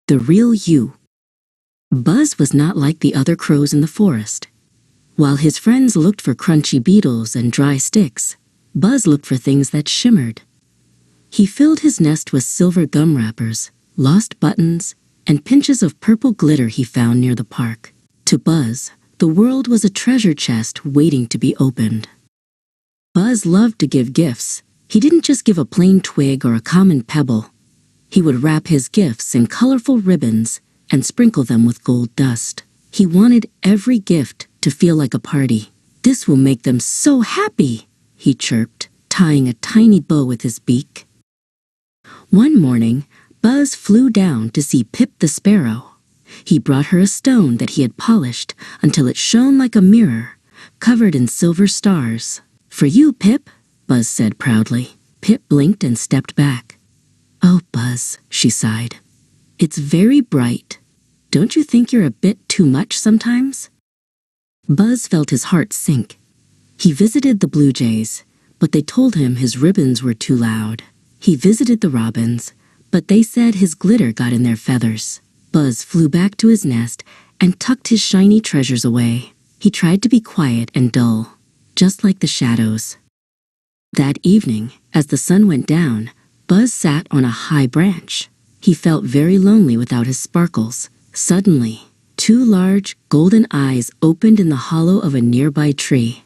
The real you. Buzz was not like the other crows in the forest. While his friends looked for crunchy beetles and dry sticks, Buzz looked for things that shimmered. He filled his nest with silver gum wrappers, lost buttons, and pinches of purple glitter he found near the park. To Buzz, the world was a treasure chest waiting to be opened. Buzz loved to give gifts. He didn't just give a plain twig or a common pebble. He would wrap his gifts in colorful ribbons and sprinkle them with gold dust. He wanted every gift to feel like a party. "This will make them so happy," he chirped, tying a tiny bow with his beak. One morning, Buzz flew down to see Pip the Sparrow. He brought her a stone that he had polished until it shone like a mirror, covered in silver stars. "For you, Pip," Buzz said proudly. Pip blinked and stepped back. "Oh, Buzz," she sighed. "It's very bright. Don't you think you're a bit too much sometimes?" Buzz felt his heart sink. He visited the blue jays, but they told him his ribbons were too loud. He visited the robins, but they said his glitter got in their feathers. Buzz flew back to his nest and tucked his shiny treasures away. He tried to be quiet and dull, just like the shadows. That evening, as the sun went down, Buzz sat on a high branch. He felt very lonely without his sparkles. Suddenly, two large, golden eyes opened in the hollow of a nearby tree.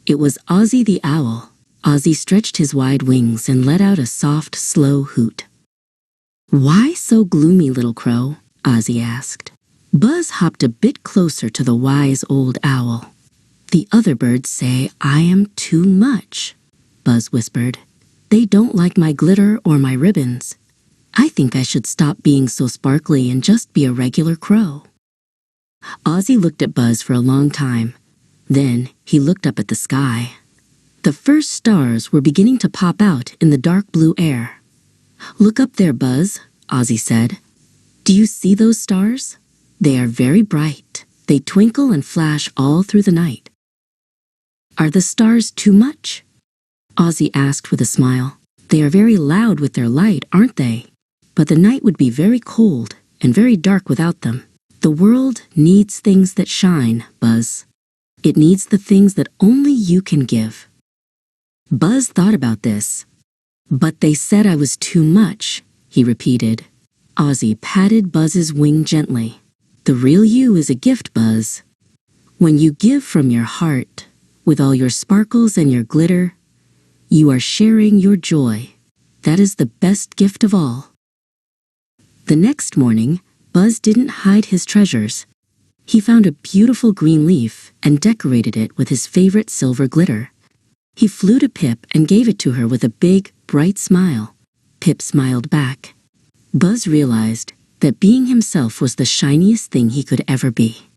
It was Ozzy the owl. Ozzy stretched his wide wings and let out a soft, slow hoot. "Why so gloomy, little crow?" Ozzy asked. Buzz hopped a bit closer to the wise old owl. "The other birds say I am too much," Buzz whispered. "They don't like my glitter or my ribbons. I think I should stop being so sparkly and just be a regular crow." Ozzy looked at Buzz for a long time. Then he looked up at the sky. The first stars were beginning to pop out in the dark blue air. "Look up there, Buzz," Ozzy said. "Do you see those stars? They are very bright. They twinkle and flash all through the night." "Are the stars too much?" Ozzy asked with a smile. "They are very loud with their light, aren't they? But the night would be very cold and very dark without them. The world needs things that shine, Buzz. It needs the things that only you can give." Buzz thought about this. "But they said I was too much," he repeated. Ozzy patted Buzz's wing gently. "The real you is a gift, Buzz. When you give from your heart, with all your sparkles and your glitter, you are sharing your joy. That is the best gift of all." The next morning, Buzz didn't hide his treasures. He found a beautiful green leaf and decorated it with his favorite silver glitter. He flew to Pip and gave it to her with a big, bright smile. Pip smiled back. Buzz realized that being himself was the shiniest thing he could ever be.